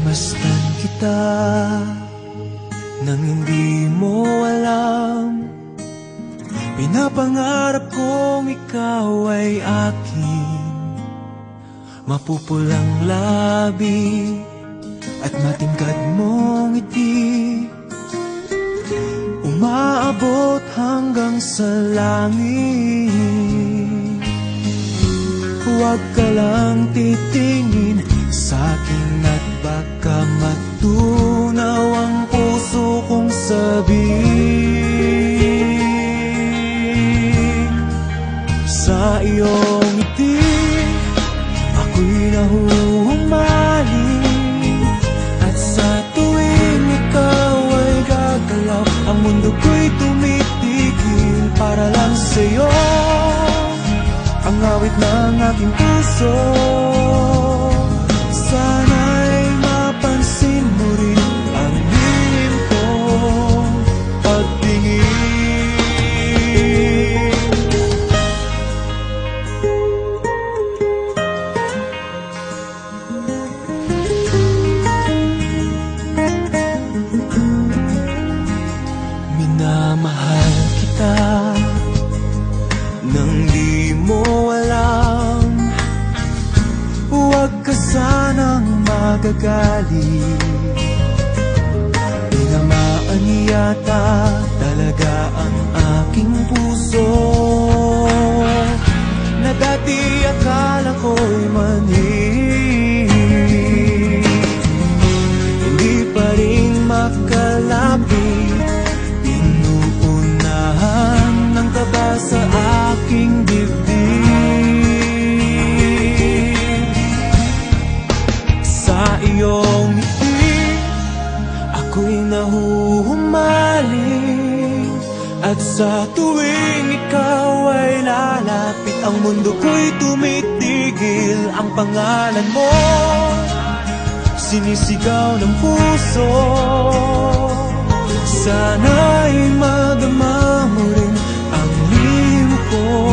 Pinagmasdan kita nang hindi mo alam. Pinapangarap kong ikaw ay akin, mapupulang labi at matingkad mong ngiti, umaabot hanggang sa langit. Huwag ka lang titingin sa'kin at baka matunaw ang puso kong sabihin. Sa iyong ngiti ako'y nahuhumaling, at sa tuwing ikaw ay gagalaw, ang mundo ko'y tumitigil para lang sa'yo. Ang awit ng aking puso, sana'y mapansin mo rin ang lihim kong pagtingin. Minamahal kita nang di mo alam. Huwag ka sanang magagalit, tinamaan yata talaga ang aking puso, na dati akala ko'y manhid. Hindi pa rin makalapit, inuunahan ng kaba sa aking dibdib. Sa iyong ngiti ako'y nahuhumaling, at sa tuwing ikaw ay lalapit, ang mundo ko'y tumitigil. Ang pangalan mo sinisigaw ng puso, sana'y madama mo rin ang lihim ko.